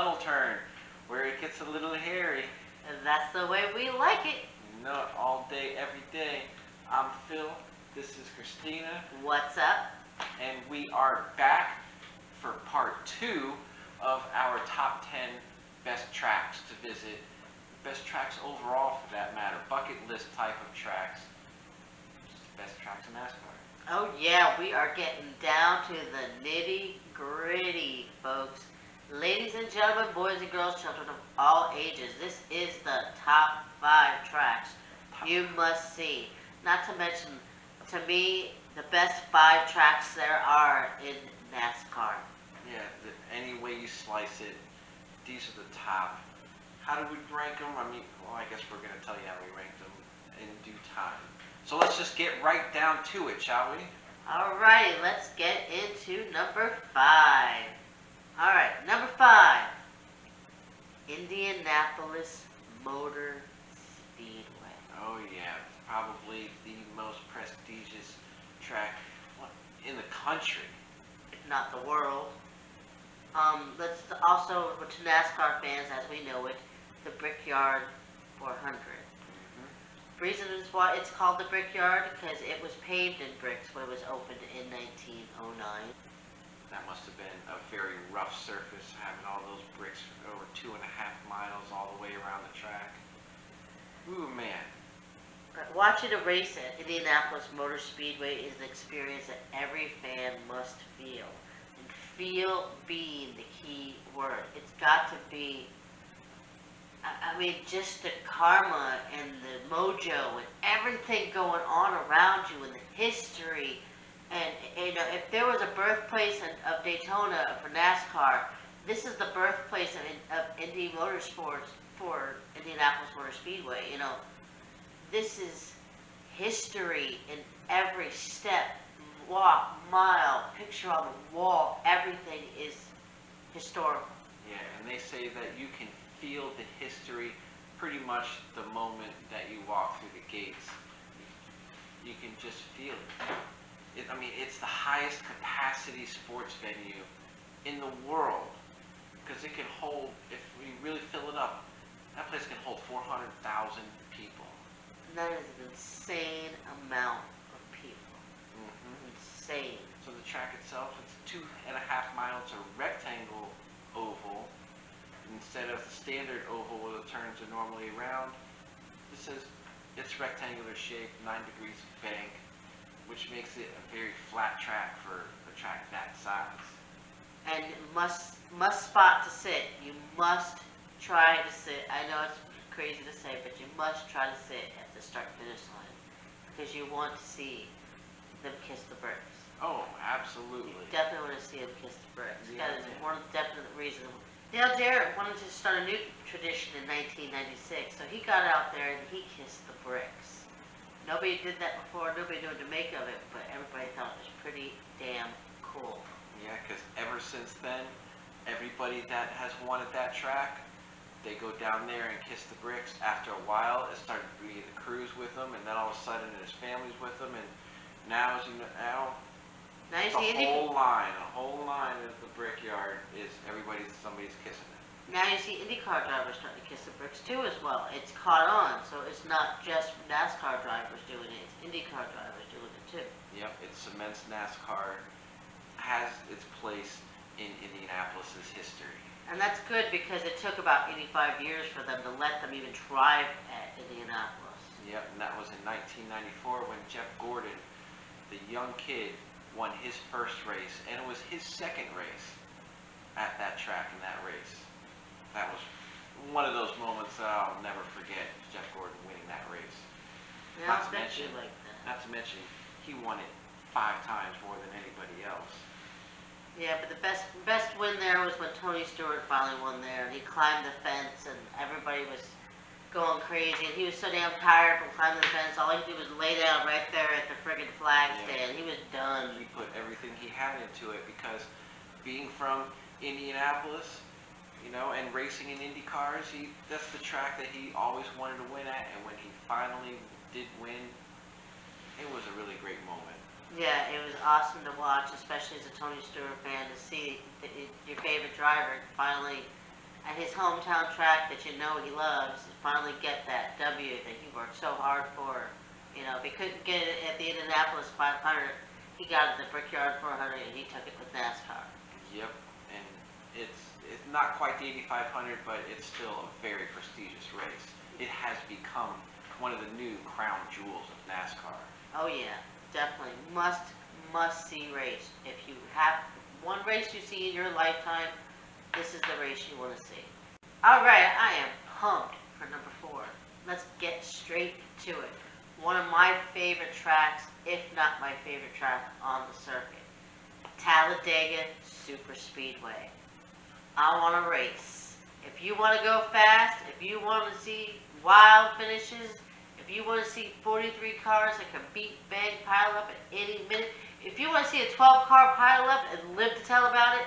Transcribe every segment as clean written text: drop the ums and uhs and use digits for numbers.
tunnel turn where it gets a little hairy. And that's the way we like it. You know it, all day, every day. I'm Phil. This is Cristina. What's up? And we are back for part 2 of our top 10 best tracks to visit. Best tracks overall, for that matter. Bucket list type of tracks. Best tracks in NASCAR. Oh yeah, we are getting down to the nitty gritty, folks. Ladies and gentlemen, boys and girls, children of all ages, this is the top 5 tracks you must see. Not to mention, to me, the best 5 tracks there are in NASCAR. Yeah, any way you slice it, these are the top. How do we rank them? I mean, well, I guess we're going to tell you how we rank them in due time. So let's just get right down to it, shall we? Alrighty, let's get into number 5. Alright, number 5. Indianapolis Motor Speedway. Oh yeah, probably the most prestigious track in the country. If not the world. Let's also, to NASCAR fans as we know it, the Brickyard 400. Reason is why it's called the Brickyard, because it was paved in bricks when it was opened in 1909. That must have been a very rough surface, having all those bricks for over 2.5 miles all the way around the track. Ooh, man. But watching a race at Indianapolis Motor Speedway is an experience that every fan must feel. And feel being the key word. It's got to be, I mean, just the karma and the mojo and everything going on around you and the history. And, you know, if there was a birthplace of Daytona for NASCAR, this is the birthplace of Indy Motorsports for Indianapolis Motor Speedway. You know, this is history in every step, walk, mile, picture on the wall. Everything is historical. Yeah, and they say that you can feel the history pretty much the moment that you walk through the gates. You can just feel it. I mean, it's the highest capacity sports venue in the world, because it can hold, if we really fill it up, that place can hold 400,000 people. And that is an insane amount of people. Insane. So the track itself, it's 2.5 miles, a rectangle oval, instead of the standard oval where the turns are normally around. This is, it's rectangular shaped, 9 degrees of bank, which makes it a very flat track for a track that size. And must spot to sit. You must try to sit. I know it's crazy to say, but you must try to sit at the start-finish line, because you want to see them kiss the bricks. Oh, absolutely. You definitely want to see them kiss the bricks. Yeah, That is one definite reason. Dale Jarrett wanted to start a new tradition in 1996, so he got out there and he kissed the bricks. Nobody did that before, nobody knew what to make of it, but everybody thought it was pretty damn cool. Yeah, because ever since then, everybody that has wanted that track, they go down there and kiss the bricks. After a while, it started being the crews with them, and then all of a sudden there's families with them, and now, as you know, now you the see whole line of the Brickyard is somebody's kissing it. Now you see IndyCar drivers starting to kiss the bricks too as well. It's caught on, so it's not just NASCAR drivers doing it, it's IndyCar drivers doing it too. Yep, it cements NASCAR has its place in Indianapolis' history. And that's good, because it took about 85 years for them to let them even drive at Indianapolis. Yep, and that was in 1994 when Jeff Gordon, the young kid, won his first race, and it was his second race at that track in that race. That was one of those moments that I'll never forget, Jeff Gordon winning that race. Yeah, Not to mention, he won it 5 times more than anybody else. Yeah, but the best win there was when Tony Stewart finally won there, and he climbed the fence, and everybody was going crazy, and he was so damn tired from climbing the fence. All he did was lay down right there at the friggin' flag stand. He was done. He put everything he had into it, because being from Indianapolis, you know, and racing in Indy cars, that's the track that he always wanted to win at, and when he finally did win, it was a really great moment. Yeah, it was awesome to watch, especially as a Tony Stewart fan, to see your favorite driver finally at his hometown track that you know he loves and finally get that W that he worked so hard for. You know, if he couldn't get it at the Indianapolis 500, he got it at the Brickyard 400 and he took it with NASCAR. Yep, and it's not quite the 8500, but it's still a very prestigious race. It has become one of the new crown jewels of NASCAR. Oh yeah, definitely must see race. If you have one race you see in your lifetime, this is the race you want to see. Alright, I am pumped for number 4. Let's get straight to it. One of my favorite tracks, if not my favorite track on the circuit. Talladega Super Speedway. I want to race. If you want to go fast, if you want to see wild finishes, if you want to see 43 cars that can beat, bang, pile up at any minute, if you want to see a 12-car pile up and live to tell about it,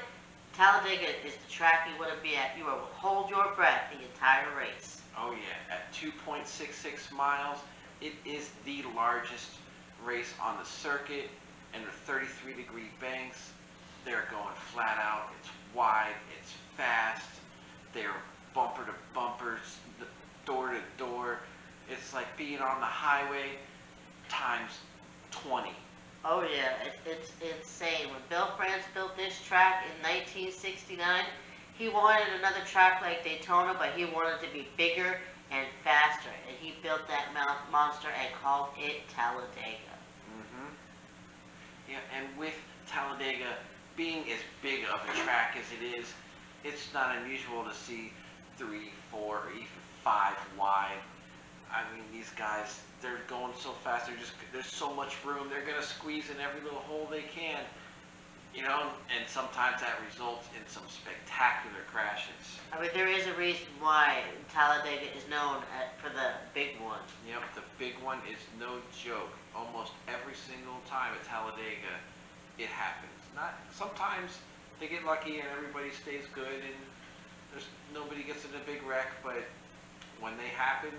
Talladega is the track you want to be at. You will hold your breath the entire race. Oh yeah, at 2.66 miles, it is the largest race on the circuit, and the 33-degree banks, they're going flat out. It's wide, it's fast, they're bumper to bumper, door to door. It's like being on the highway times 20. Oh yeah, it's insane. When Bill France built this track in 1969, he wanted another track like Daytona, but he wanted to be bigger and faster. And he built that monster and called it Talladega. Mm-hmm. Yeah, and with Talladega being as big of a track as it is, it's not unusual to see 3, 4, or even 5 wide. I mean, these guys, they're going so fast, there's so much room, they're going to squeeze in every little hole they can, you know, and sometimes that results in some spectacular crashes. I mean, there is a reason why Talladega is known for the big one. Yep, the big one is no joke. Almost every single time at Talladega, it happens. Sometimes they get lucky and everybody stays good and nobody gets in a big wreck, but when they happen,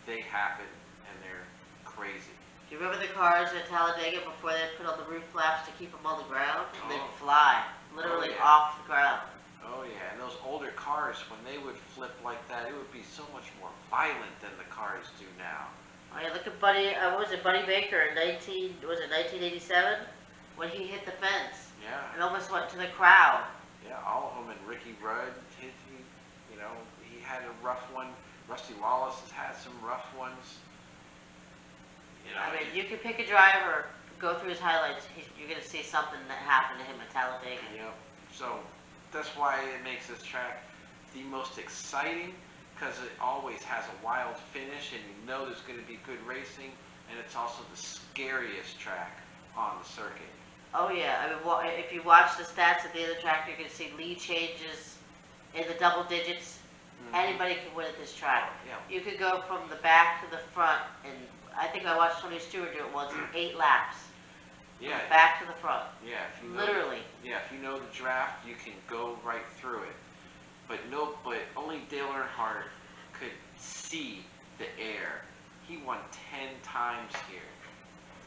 and they're crazy. Do you remember the cars at Talladega before they put on the roof flaps to keep them on the ground? And they'd Oh. fly, literally Yeah. off the ground. Oh yeah, and those older cars, when they would flip like that, it would be so much more violent than the cars do now. Oh yeah, look at Buddy, what was it, Buddy Baker in 1987? When he hit the fence. Yeah. And almost went to the crowd. Yeah, all of them. And Ricky Rudd, he had a rough one. Rusty Wallace has had some rough ones. You know, I mean, you can pick a driver, go through his highlights, you're going to see something that happened to him at Talladega. Yep. So that's why it makes this track the most exciting, because it always has a wild finish, and you know there's going to be good racing, and it's also the scariest track on the circuit. Oh yeah, I mean, if you watch the stats at the end of the track, you're going to see lead changes in the double digits. Mm-hmm. Anybody can win at this track. Yeah. You could go from the back to the front, and I think I watched Tony Stewart do it once in 8 laps. Yeah. From back to the front. Yeah. If you know, literally. Yeah, if you know the draft, you can go right through it. But only Dale Earnhardt could see the air. He won 10 times here.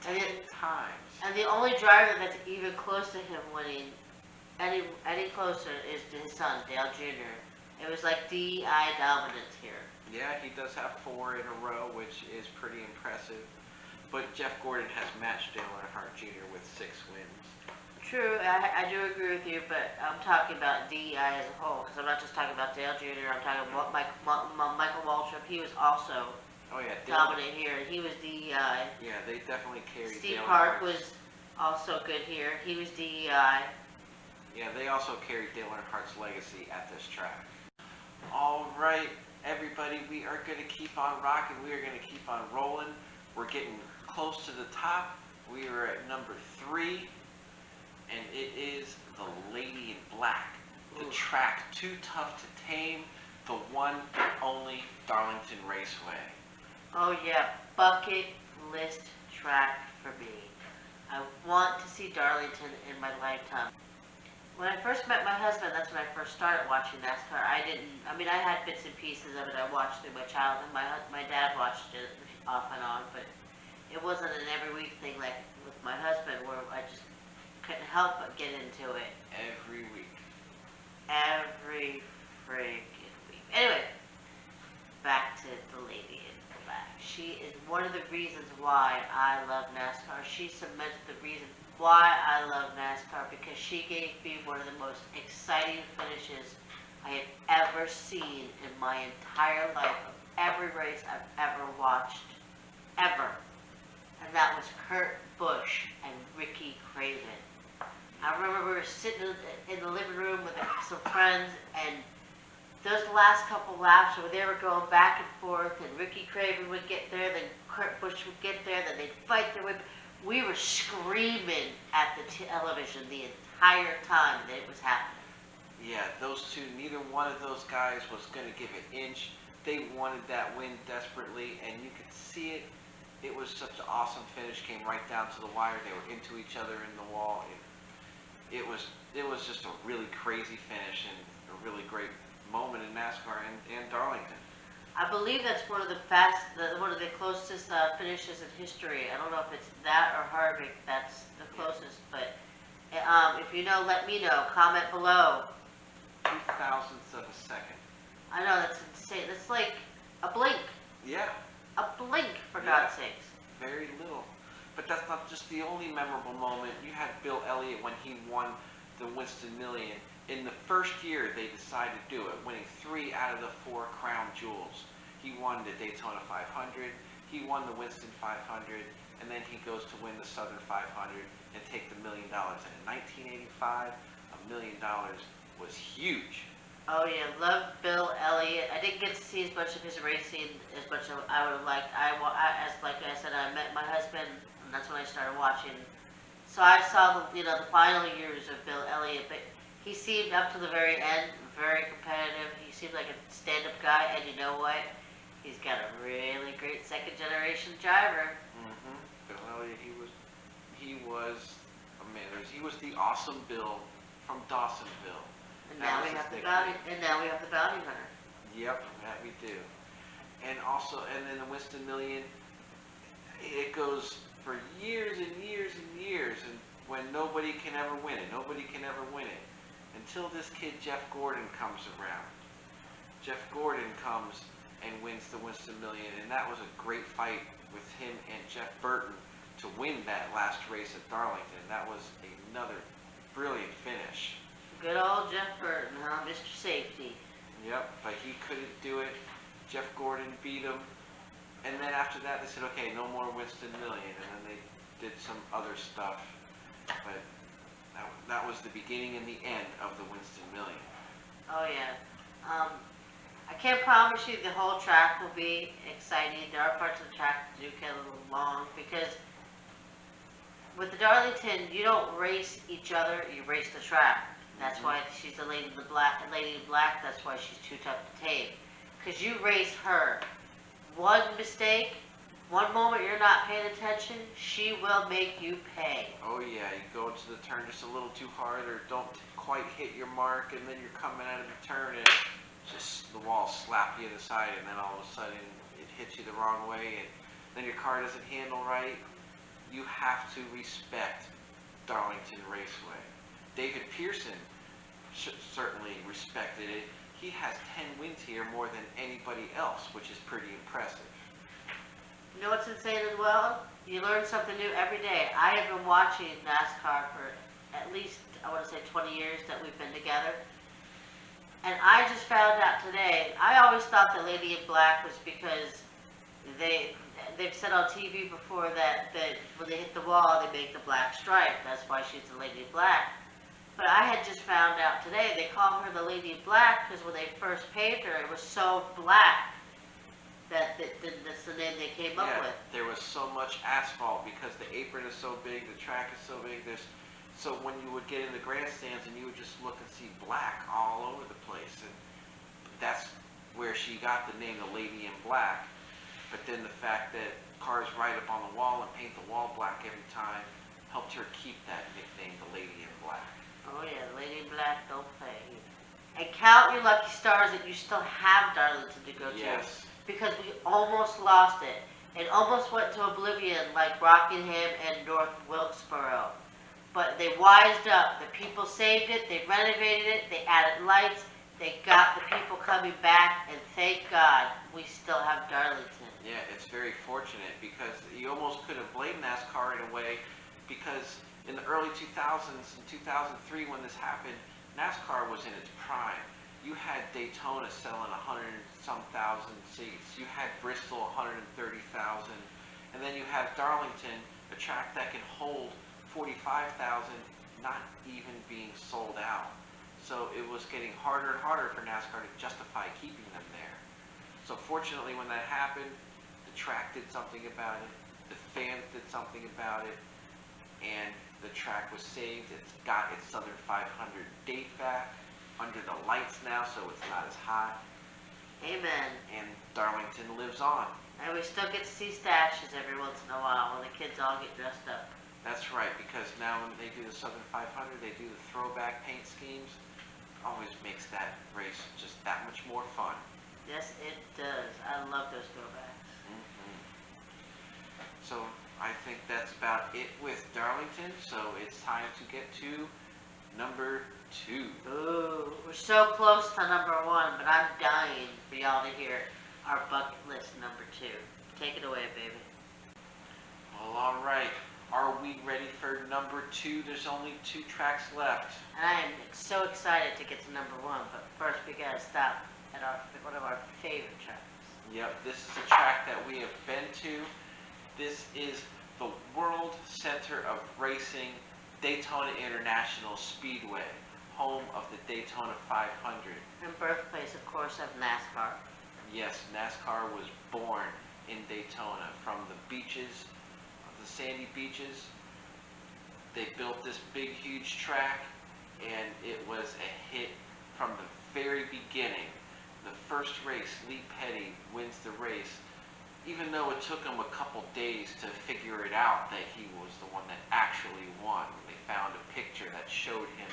10 times. And the only driver that's even close to him winning any closer is his son, Dale Jr. It was like DEI dominance here. Yeah, he does have 4 in a row, which is pretty impressive. But Jeff Gordon has matched Dale Earnhardt Jr. with 6 wins. True, I do agree with you, but I'm talking about DEI as a whole. Because I'm not just talking about Dale Jr., I'm talking about Michael Waltrip. He was also dominant here. He was DEI. Yeah, they definitely carried Steve Dale Park Earnhardt. was also good here. He was DEI. Yeah, they also carried Dale Earnhardt's legacy at this track. All right, everybody, we are going to keep on rocking. We are going to keep on rolling. We're getting close to the top. We are at number 3, and it is the Lady in Black. The track too tough to tame. The one and only Darlington Raceway. Oh yeah, bucket list track for me. I want to see Darlington in my lifetime. When I first met my husband, that's when I first started watching NASCAR. I had bits and pieces of it. I watched through my childhood. My dad watched it off and on, but it wasn't an every week thing like with my husband, where I just couldn't help but get into it. Every week. Every freaking one of the reasons why I love NASCAR. She cemented the reason why I love NASCAR, because she gave me one of the most exciting finishes I have ever seen in my entire life of every race I've ever watched, ever. And that was Kurt Busch and Ricky Craven. I remember we were sitting in the living room with some friends, and those last couple laps where they were going back and forth, and Ricky Craven would get there, then Kurt Busch would get there, then they'd fight their way. We were screaming at the television the entire time that it was happening. Yeah, those two, neither one of those guys was going to give an inch. They wanted that win desperately, and you could see it. It was such an awesome finish, came right down to the wire. They were into each other in the wall. It was just a really crazy finish and a really great moment in NASCAR and Darlington. I believe that's one of the closest finishes in history. I don't know if it's that or Harvick that's the closest, but if you know, let me know. Comment below. 0.002 of a second. I know, that's insane. That's like a blink. Yeah. A blink, for God's sakes. Very little. But that's not just the only memorable moment. You had Bill Elliott when he won the Winston Million. In the first year, they decided to do it, winning 3 out of the 4 crown jewels. He won the Daytona 500, he won the Winston 500, and then he goes to win the Southern 500 and take the $1 million. And in 1985, $1 million was huge. Oh yeah, love Bill Elliott. I didn't get to see as much of his racing as much as I would have liked. Like I said, I met my husband, and that's when I started watching. So I saw the final years of Bill Elliott, but he seemed up to the very end very competitive. He seemed like a stand-up guy, and you know what? He's got a really great second-generation driver. Bill Elliott, he was amazing. He was the awesome Bill from Dawsonville. And now we have the bounty. And now we have the bounty hunter. Yep, that we do. And then the Winston Million, it goes for years and years and years, and when nobody can ever win it, until this kid Jeff Gordon comes around. Jeff Gordon comes and wins the Winston Million, and that was a great fight with him and Jeff Burton to win that last race at Darlington. That was another brilliant finish. Good old Jeff Burton, huh? Mr. Safety. Yep, but he couldn't do it. Jeff Gordon beat him. And then after that, they said, okay, no more Winston Million. And then they did some other stuff. But that was the beginning and the end of the Winston Million. Oh, yeah. I can't promise you the whole track will be exciting. There are parts of the track that do get a little long, because with the Darlington, you don't race each other, you race the track. That's why she's the lady in black. That's why she's too tough to tame. Because you race her. One mistake, one moment you're not paying attention, she will make you pay. Oh yeah, you go into the turn just a little too hard, or don't quite hit your mark, and then you're coming out of the turn, and just the walls slap you in the side, and then all of a sudden it hits you the wrong way, and then your car doesn't handle right. You have to respect Darlington Raceway. David Pearson certainly respected it. He has 10 wins here, more than anybody else, which is pretty impressive. You know what's insane as well? You learn something new every day. I have been watching NASCAR for at least, I want to say 20 years that we've been together. And I just found out today, I always thought the Lady in Black was because they've said on TV before that when they hit the wall, they make the black stripe. That's why she's the Lady in Black. But I had just found out today, they call her the Lady in Black because when they first paved her, it was so black that that's the name they came up with. There was so much asphalt because the apron is so big, the track is so big. So when you would get in the grandstands and you would just look and see black all over the place, and that's where she got the name the Lady in Black. But then the fact that cars ride up on the wall and paint the wall black every time helped her keep that nickname, the Lady in Black. Oh yeah, Lady in Black don't play. And count your lucky stars that you still have Darlington to go to. Yes. Because we almost lost it. It almost went to oblivion like Rockingham and North Wilkesboro. But they wised up. The people saved it. They renovated it. They added lights. They got the people coming back. And thank God we still have Darlington. Yeah, it's very fortunate because you almost could have blamed NASCAR in a way because in the early 2000s, in 2003 when this happened, NASCAR was in its prime. You had Daytona selling 100 some thousand seats. You had Bristol 130,000. And then you have Darlington, a track that can hold 45,000, not even being sold out. So it was getting harder and harder for NASCAR to justify keeping them there. So fortunately when that happened, the track did something about it, the fans did something about it, and the track was saved. It's got its Southern 500 date back, under the lights now, so it's not as hot. Amen. And Darlington lives on. And we still get to see stashes every once in a while when the kids all get dressed up. That's right, because now when they do the Southern 500, they do the throwback paint schemes. Always makes that race just that much more fun. Yes, it does. I love those throwbacks. So I think that's about it with Darlington. So it's time to get to number 2. Ooh, we're so close to number 1, but I'm dying for y'all to hear our bucket list number 2. Take it away, baby. Well, all right. Are we ready for number 2? There's only 2 tracks left. And I am so excited to get to number 1, but first we gotta stop at one of our favorite tracks. Yep, this is a track that we have been to. This is the World Center of Racing, Daytona International Speedway, home of the Daytona 500. And birthplace, of course, of NASCAR. Yes, NASCAR was born in Daytona from the beaches, the sandy beaches. They built this big, huge track, and it was a hit from the very beginning. The first race, Lee Petty wins the race, even though it took him a couple days to figure it out that he was the one that actually won. They found a picture that showed him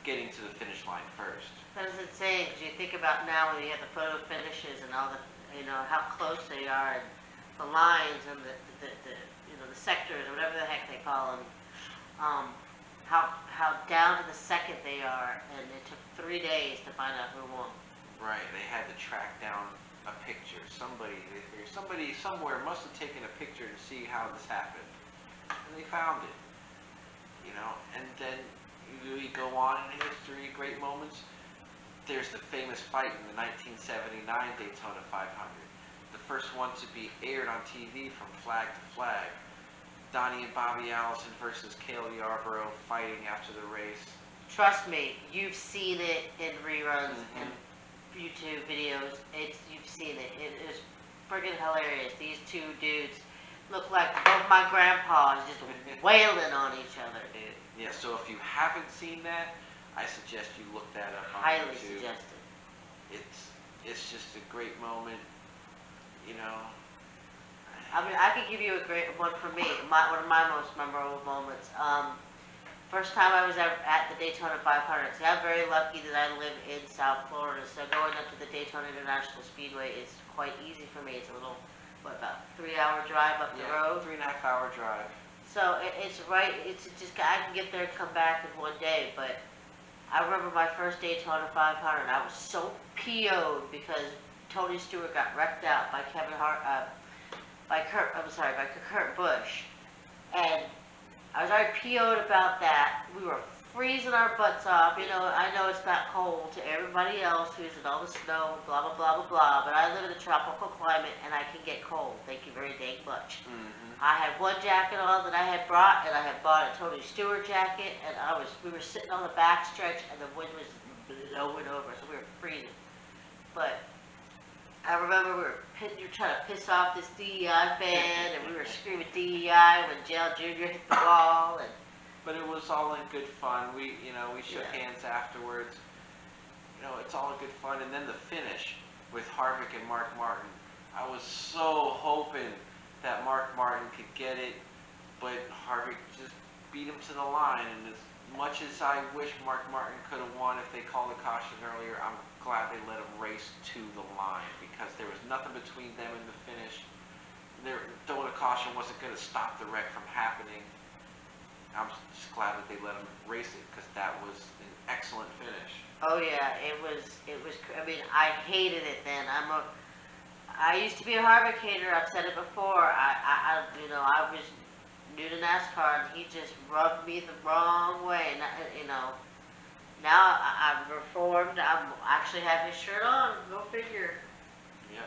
getting to the finish line first. That is insane, because you think about now when you have the photo finishes and all the, how close they are, and the lines and the sectors, or whatever the heck they call them, how down to the second they are, and it took 3 days to find out who won. Right, they had to track down a picture. Somebody somewhere must have taken a picture to see how this happened, and they found it. And then you go on in history, great moments. There's the famous fight in the 1979 Daytona 500, the first one to be aired on TV from flag to flag. Donnie and Bobby Allison versus Cale Yarborough fighting after the race. Trust me, you've seen it in reruns and YouTube videos. You've seen it. It is friggin' hilarious. These two dudes look like both my grandpas just wailing on each other, dude. Yeah, so if you haven't seen that, I suggest you look that up on Highly YouTube. suggested. It's just a great moment, I mean, I could give you a great one for me. One of my most memorable moments. First time I was ever at the Daytona 500. See, I'm very lucky that I live in South Florida, so going up to the Daytona International Speedway is quite easy for me. It's a little, about 3-hour drive up the road? 3.5-hour drive. So it's right, it's just, I can get there and come back in one day, but I remember my first Daytona 500. I was so PO'd because Tony Stewart got wrecked out by by Kurt Busch. And I was already PO'd about that. We were freezing our butts off. I know it's not cold to everybody else who's in all the snow, blah, blah, blah, blah, blah, but I live in a tropical climate and I can get cold. Thank you very dang much. I had one jacket on that I had brought, and I had bought a Tony Stewart jacket, and we were sitting on the back stretch, and the wind was blowing over, so we were freezing. But I remember we were trying to piss off this DEI fan, and we were screaming DEI when JL Jr. hit the wall. But it was all in good fun. We shook hands afterwards. It's all in good fun. And then the finish with Harvick and Mark Martin. I was so hoping that Mark Martin could get it, but Harvick just beat him to the line. And as much as I wish Mark Martin could have won if they called a caution earlier, I'm glad they let him race to the line because there was nothing between them and the finish. Throwing a caution wasn't going to stop the wreck from happening. I'm just glad that they let him race it because that was an excellent finish. Oh yeah, it was. I mean, I hated it then. I used to be a Harvicator. I've said it before. I was new to NASCAR, and he just rubbed me the wrong way. And now I'm reformed. I actually have his shirt on. Go figure. Yeah.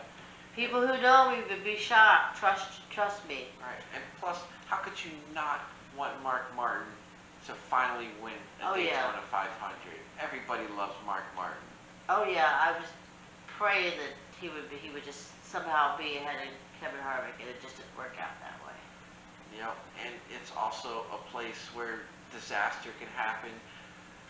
People who know me would be shocked. Trust me. Right. And plus, how could you not want Mark Martin to finally win a Daytona 500? Everybody loves Mark Martin. Oh yeah, I was praying that he would just somehow be ahead of Kevin Harvick, and it just didn't work out that way. And it's also a place where disaster can happen.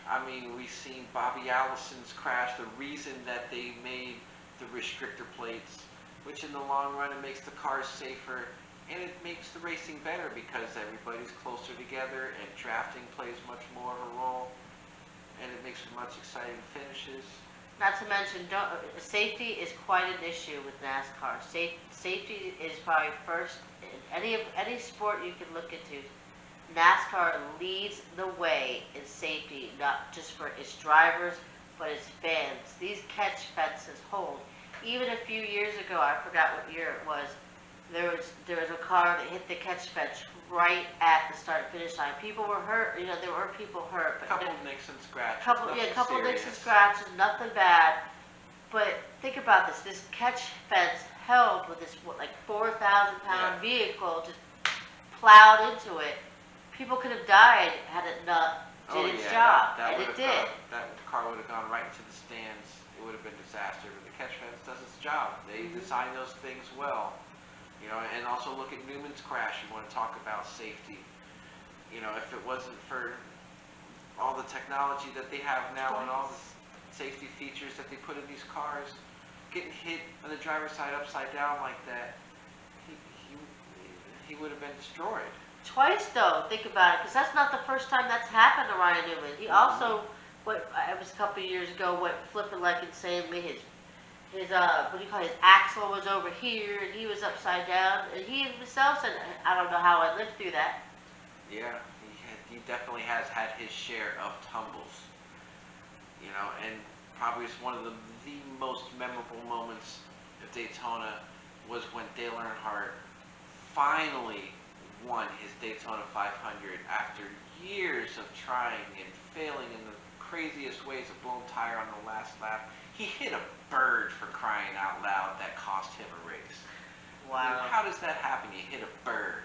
I mean, we've seen Bobby Allison's crash, the reason that they made the restrictor plates, which in the long run it makes the cars safer, and it makes the racing better because everybody's closer together and drafting plays much more of a role, and it makes for much exciting finishes. Not to mention, safety is quite an issue with NASCAR. Safety is probably first in any sport you can look into. NASCAR leads the way in safety, not just for its drivers, but its fans. These catch fences hold. Even a few years ago, I forgot what year it was, there was a car that hit the catch fence right at the start and finish line. People were hurt. There were people hurt. A couple Nixon scratches. Couple Nixon scratches, nothing bad. But think about this. This catch fence held with this, 4,000-pound vehicle just plowed into it. People could have died had it not did its job, and it did. That car would have gone right into the stands. It would have been a disaster. But the catch fence does its job. They design those things well. And also look at Newman's crash. You want to talk about safety. If it wasn't for all the technology that they have now and all the safety features that they put in these cars, getting hit on the driver's side upside down like that, he would have been destroyed. Twice though, think about it, because that's not the first time that's happened to Ryan Newman. He also, it was a couple of years ago, went flipping like insanely. His axle was over here, and he was upside down, and he himself said, I don't know how I lived through that. Yeah, he definitely has had his share of tumbles. And probably one of the most memorable moments of Daytona was when Dale Earnhardt finally won his Daytona 500 after years of trying and failing in the craziest ways, a blown tire on the last lap. He hit a bird, for crying out loud, that cost him a race. Wow. How does that happen? You hit a bird.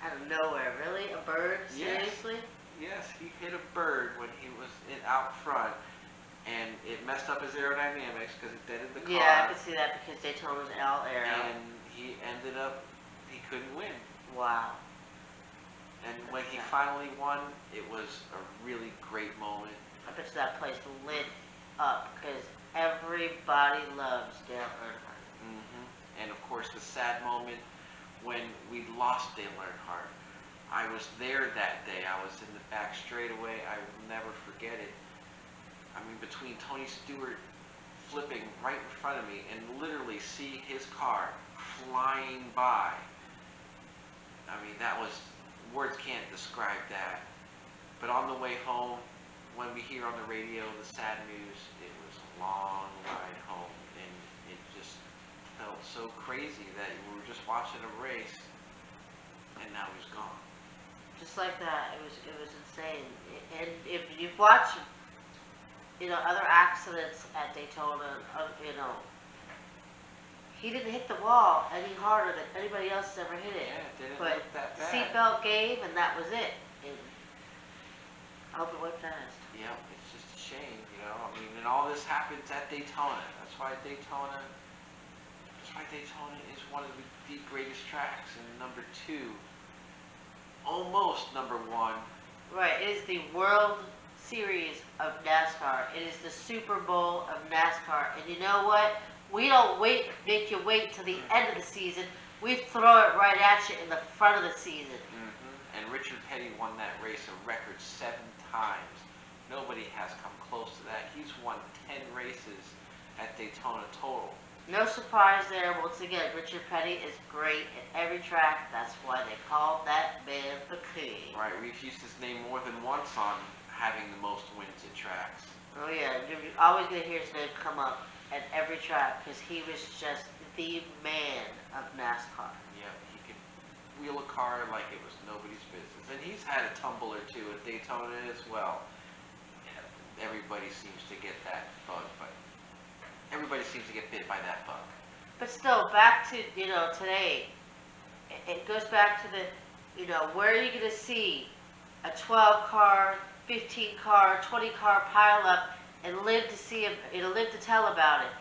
Out of nowhere, really? A bird? Seriously? Yes, he hit a bird when he was out front, and it messed up his aerodynamics because it dented the car. Yeah, I could see that because Daytona's all aero. And he couldn't win. Wow. And when he finally won, it was a really great moment. I bet you that place lit up because everybody loves Dale Earnhardt. And of course, the sad moment when we lost Dale Earnhardt. I was there that day. I was in the back straightaway. I will never forget it. I mean, between Tony Stewart flipping right in front of me and literally see his car flying by. I mean, words can't describe that. But on the way home, when we hear on the radio the sad news, it was a long ride home, and it just felt so crazy that we were just watching a race, and now he's gone. Just like that, it was insane. And if you've watched, other accidents at Daytona, he didn't hit the wall any harder than anybody else has ever hit it. Yeah, it didn't but look that bad. Seatbelt gave, and that was it. And I hope it went fast. Yeah, it's just a shame, I mean, and all this happens at Daytona. That's why Daytona is one of the greatest tracks, and number 2, almost number 1. Right, it is the World Series of NASCAR. It is the Super Bowl of NASCAR. And you know what? We don't make you wait till the end of the season. We throw it right at you in the front of the season. And Richard Petty won that race a record 7 times. Nobody has come close to that. He's won 10 races at Daytona total. No surprise there. Once again, Richard Petty is great at every track. That's why they called that man the king. Right, we've used his name more than once on having the most wins at tracks. Oh yeah, you're always going to hear his name come up at every track because he was just the man of NASCAR. Yeah, he could wheel a car like it was nobody's business. And he's had a tumble or two at Daytona as well. Everybody seems to get that bug, but everybody seems to get bit by that bug. But still, back to, today, it goes back to the, where are you going to see a 12-car, 15-car, 20-car pileup and live to see it, live to tell about it?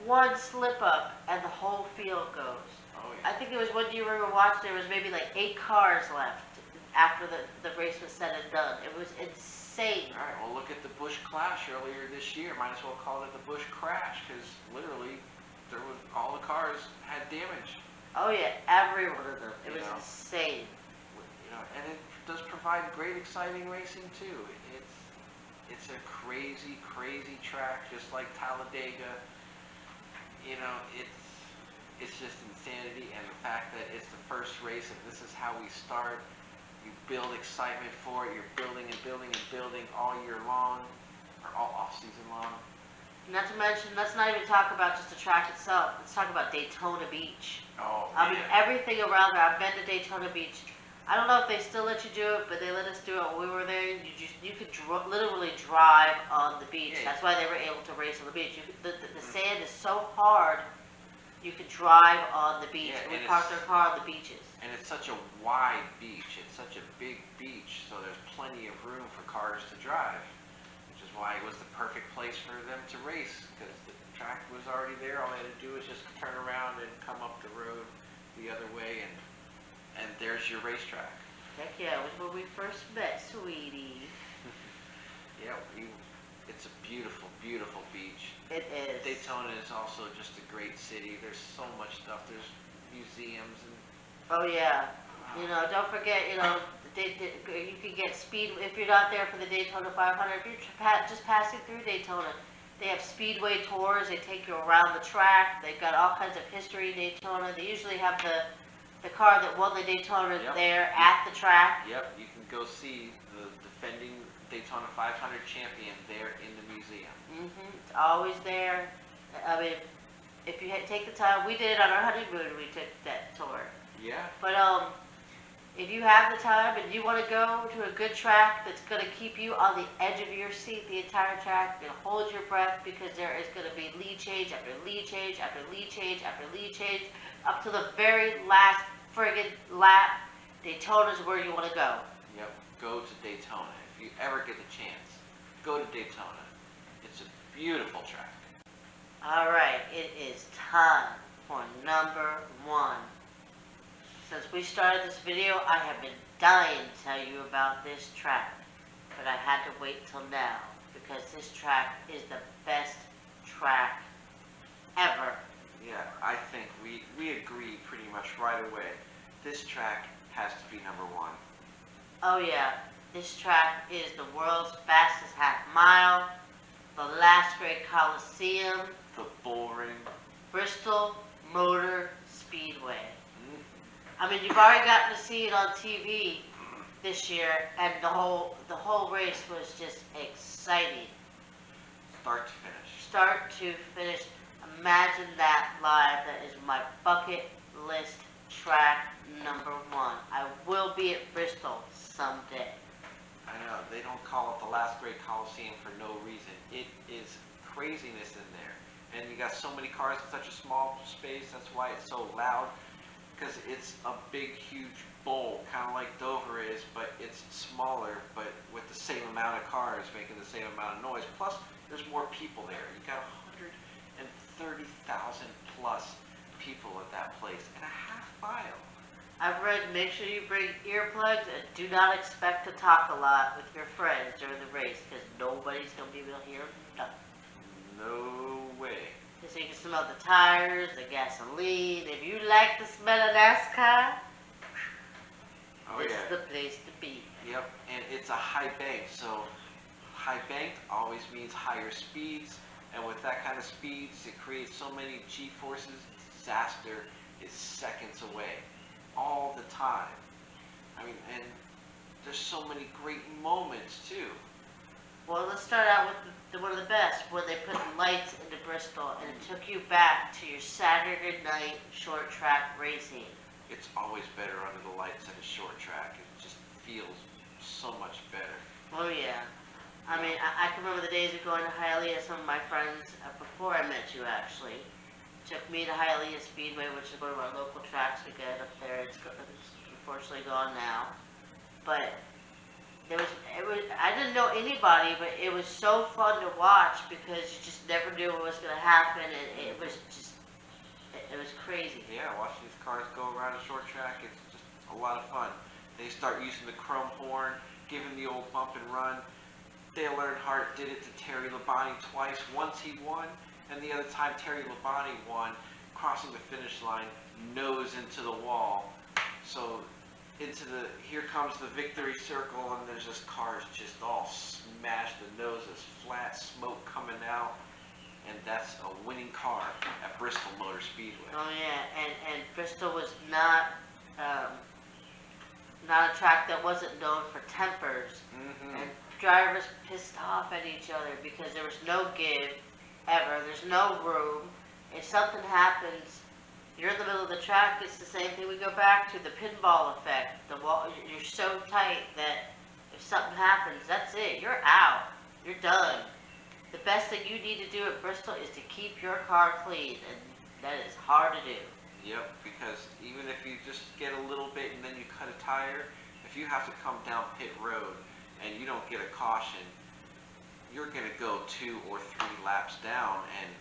One slip up and the whole field goes. Oh, yeah. I think there was one year we were watching, there was maybe like 8 cars left after the race was said and done. It was insane. All right, well, look at the Busch Clash earlier this year. Might as well call it the Busch Crash, because literally all the cars had damage. Oh yeah, every one of them. It was insane. And it does provide great, exciting racing too. It's a crazy, crazy track, just like Talladega. It's just insanity, and the fact that it's the first race and this is how we start. You build excitement for it. You're building and building and building all year long, or all off season long. Not to mention, let's not even talk about just the track itself. Let's talk about Daytona Beach. Oh, I mean, everything around there. I've been to Daytona Beach. I don't know if they still let you do it, but they let us do it when we were there. You could literally drive on the beach. Yeah. That's why they were able to race on the beach. The sand is so hard, you could drive on the beach. Yeah, and we parked our car on the beaches. And it's such a wide beach. It's such a big beach, so there's plenty of room for cars to drive, which is why it was the perfect place for them to race, because the track was already there. All they had to do was just turn around and come up the road the other way, and there's your racetrack. Heck yeah, it was when we first met, sweetie. Yeah, it's a beautiful, beautiful beach. It is. Daytona is also just a great city. There's so much stuff. There's museums and... Oh yeah. Don't forget, you can get speed, if you're not there for the Daytona 500, if you're just passing through Daytona, they have Speedway tours, they take you around the track, they've got all kinds of history in Daytona. They usually have the car that won the Daytona there at the track. Yep, you can go see the defending Daytona 500 champion there in the museum. It's always there. I mean, if you take the time, we did it on our honeymoon, we took that tour. Yeah. But if you have the time and you want to go to a good track that's going to keep you on the edge of your seat the entire track, and hold your breath, because there is going to be lead change after lead change after lead change after lead change up to the very last friggin' lap. Daytona's where you want to go. Yep. Go to Daytona. If you ever get the chance, go to Daytona. It's a beautiful track. All right, it is time for number 1. Since we started this video, I have been dying to tell you about this track, but I had to wait till now, because this track is the best track ever. Yeah, I think we agree pretty much right away. This track has to be number 1. Oh yeah, this track is the world's fastest half mile, the last great Coliseum, The Bull Ring. Bristol Motor Speedway. I mean, you've already gotten to see it on TV this year, and the whole race was just exciting. Start to finish. Start to finish. Imagine that live. That is my bucket list track number 1. I will be at Bristol someday. I know, they don't call it the last great Coliseum for no reason. It is craziness in there. And you got so many cars in such a small space, that's why it's so loud. Because it's a big, huge bowl, kind of like Dover is, but it's smaller, but with the same amount of cars making the same amount of noise. Plus, there's more people there. You got 130,000 plus people at that place in a half mile. I've read, make sure you bring earplugs and do not expect to talk a lot with your friends during the race, because nobody's going to be able to hear nothing. No way. So you can smell the tires, the gasoline. If you like the smell of NASCAR, this is the place to be. Yep, and it's a high bank, so high bank always means higher speeds, and with that kind of speeds, it creates so many G-forces. Disaster is seconds away, all the time. I mean, and there's so many great moments too. Well, let's start out with one of the best, where they put lights into Bristol, and it took you back to your Saturday night short track racing. It's always better under the lights at a short track. It just feels so much better. Oh yeah. I mean, I can remember the days of going to Hialeah. Some of my friends, before I met you actually, took me to Hialeah Speedway, which is one of our local tracks we get up there. It's unfortunately gone now. But I didn't know anybody, but it was so fun to watch because you just never knew what was going to happen, and it was crazy. Yeah, watching these cars go around a short track, it's just a lot of fun. They start using the chrome horn, giving the old bump and run. Dale Earnhardt did it to Terry Labonte twice. Once he won, and the other time Terry Labonte won, crossing the finish line, nose into the wall. So here comes the victory circle, and there's just cars just all smashed, the noses flat, smoke coming out, and that's a winning car at Bristol Motor Speedway. Oh yeah, and Bristol was not a track that wasn't known for tempers, and drivers pissed off at each other because there was no give ever. There's no room. If something happens, you're in the middle of the track. It's the same thing we go back to, the pinball effect. The wall, you're so tight that if something happens, that's it. You're out. You're done. The best thing you need to do at Bristol is to keep your car clean, and that is hard to do. Yep, because even if you just get a little bit and then you cut a tire, if you have to come down pit road and you don't get a caution, you're going to go 2 or 3 laps down, and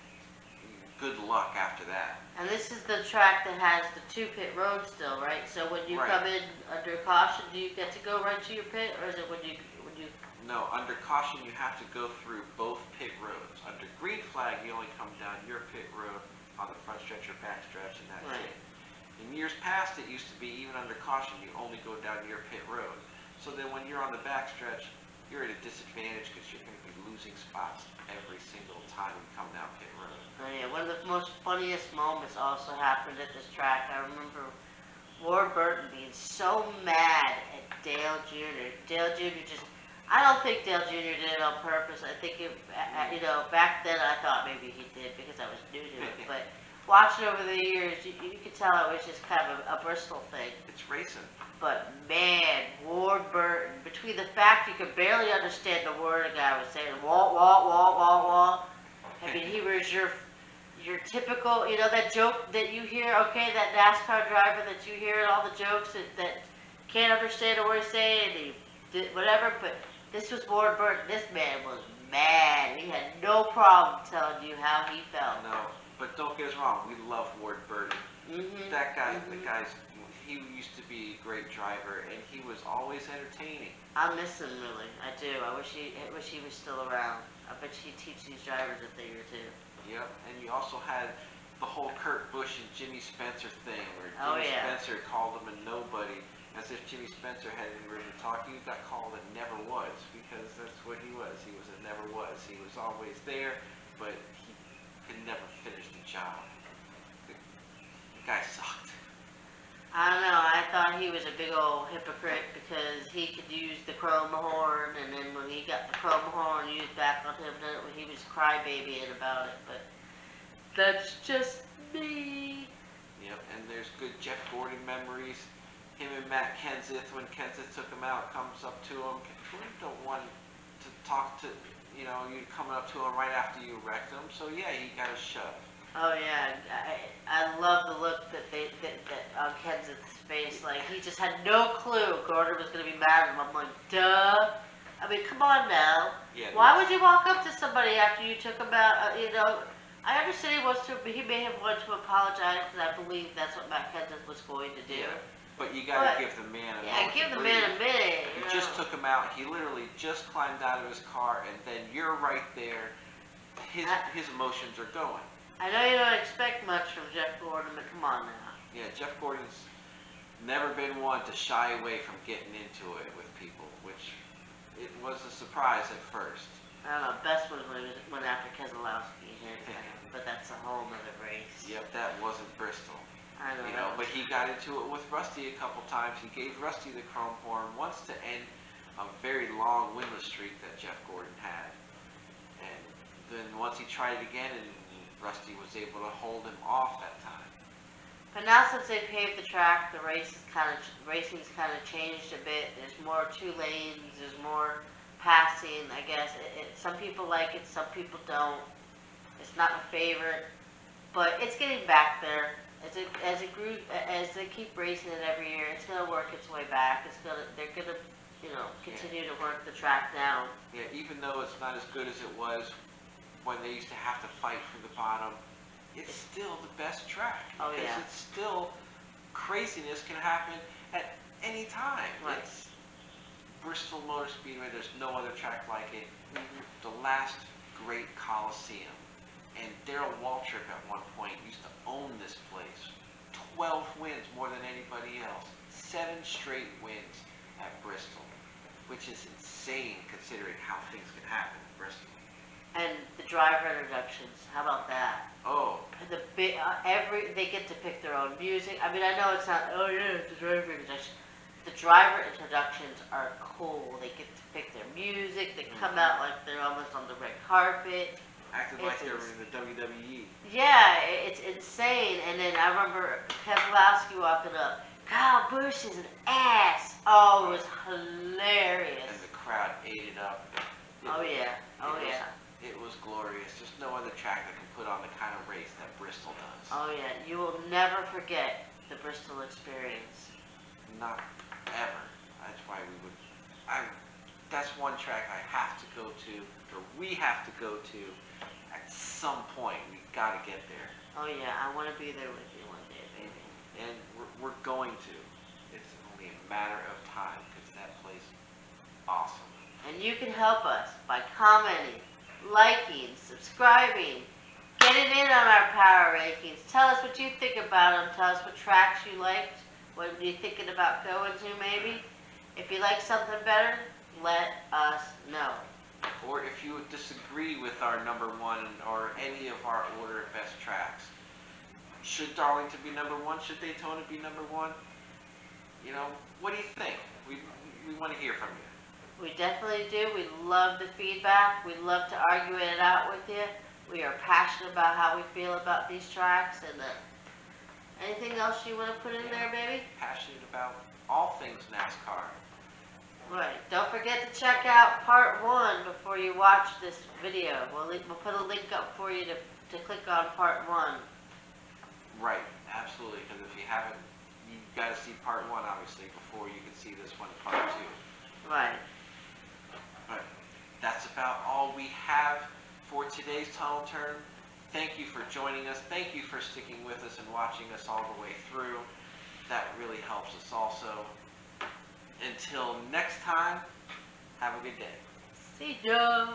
good luck after that. And this is the track that has the 2 pit roads still, right? So when you come in under caution, do you get to go right to your pit, or is it when you... No, under caution you have to go through both pit roads. Under green flag you only come down your pit road on the front stretch or back stretch, and that's it. In years past it used to be even under caution you only go down your pit road. So then when you're on the back stretch, you're at a disadvantage because you're going to be losing spots every single time you come down pit road. Oh yeah, one of the most funniest moments also happened at this track. I remember Ward Burton being so mad at Dale Jr. Dale Jr. just... I don't think Dale Jr. did it on purpose. I think, back then I thought maybe he did because I was new to it. But watching over the years, you could tell it was just kind of a Bristol thing. It's racing. But man, Ward Burton, between the fact you could barely understand the word a guy was saying, wah, wah, wah, wah, wah. I mean, he was your typical, that joke that you hear, okay, that NASCAR driver that you hear and all the jokes that can't understand a word he's saying, and he did whatever, but this was Ward Burton. This man was mad. He had no problem telling you how he felt. No, but don't get us wrong. We love Ward Burton. That guy, he used to be a great driver, and he was always entertaining. I miss him, really. I do. I wish he was still around. I bet he'd teach these drivers a thing or two. Yep, and you also had the whole Kurt Busch and Jimmy Spencer thing, where Jimmy Spencer called him a nobody. As if Jimmy Spencer had any room to talk. He got called a never was, because that's what he was. He was a never was. He was always there, but he could never finish the job. The guy sucked. I don't know. I thought he was a big old hypocrite because he could use the chrome horn, and then when he got the chrome horn used back on him, then he was crybabying about it. But that's just me. Yep, and there's good Jeff Gordon memories. Him and Matt Kenseth, when Kenseth took him out, comes up to him. Gordon don't want to talk to, you coming up to him right after you wrecked him. So yeah, he got a shove. Oh yeah, I love the look that on Kenseth's face. Like he just had no clue Gordon was going to be mad at him. I'm like, duh. I mean, come on now. Yeah, why would you walk up to somebody after you took him out? I understand he may have wanted to apologize, because I believe that's what Matt Kenseth was going to do. Yeah. But you gotta give the man a moment. Yeah, give the man a minute. You just took him out. He literally just climbed out of his car, and then you're right there. His emotions are going. I know you don't expect much from Jeff Gordon, but come on now. Yeah, Jeff Gordon's never been one to shy away from getting into it with people, which it was a surprise at first. I don't know. Best was when he went after Keselowski, but that's a whole nother race. Yep, that wasn't Bristol. I know. But he got into it with Rusty a couple times. He gave Rusty the chrome horn once to end a very long winless streak that Jeff Gordon had. And then once he tried it again, and Rusty was able to hold him off that time. But now since they paved the track, the racing's kind of changed a bit. There's more 2 lanes. There's more passing. I guess some people like it, some people don't. It's not my favorite, but it's getting back there. As they keep racing it every year, it's gonna work its way back. They're gonna, continue to work the track down. Yeah, even though it's not as good as it was when they used to have to fight from the bottom, it's still the best track. Oh, yeah. Because it's still, craziness can happen at any time. Right. It's Bristol Motor Speedway, there's no other track like it. Mm-hmm. The last great Coliseum. And Darrell Waltrip at one point used to own this place. 12 wins, more than anybody else. 7 straight wins at Bristol, which is insane considering how things can happen in Bristol. And the driver introductions, how about that? Oh, They get to pick their own music. I mean, I know it's not. Oh yeah, it's the driver introduction. The driver introductions are cool. They get to pick their music. They come out like they're almost on the red carpet. acting like they were in the WWE. Yeah, it's insane. And then I remember Keselowski walking up. Kyle Busch is an ass. Oh, it was hilarious. And the crowd ate it up. Oh yeah. It was glorious. There's no other track that can put on the kind of race that Bristol does. Oh yeah, you will never forget the Bristol experience. Not ever. That's why we would. That's one track I have to go to, or we have to go to at some point. We got to get there. Oh yeah, I want to be there with you one day, baby. And we're going to. It's only a matter of time because that place is awesome. And you can help us by commenting, liking, subscribing, getting in on our power rankings. Tell us what you think about them. Tell us what tracks you liked. What are you thinking about going to, maybe? If you like something better, let us know. Or if you disagree with our number one or any of our order of best tracks. Should Darlington be number one? Should Daytona be number one? You know, what do you think? We want to hear from you. We definitely do. We love the feedback. We love to argue it out with you. We are passionate about how we feel about these tracks. And anything else you want to put in there, baby? Passionate about all things NASCAR. Right. Don't forget to check out part 1 before you watch this video. We'll put a link up for you to click on part 1. Right. Absolutely. Because if you haven't, you've got to see part 1, obviously, before you can see this one in part 2. Right. But that's about all we have for today's Tunnel Turn. Thank you for joining us. Thank you for sticking with us and watching us all the way through. That really helps us also. Until next time, have a good day. See ya.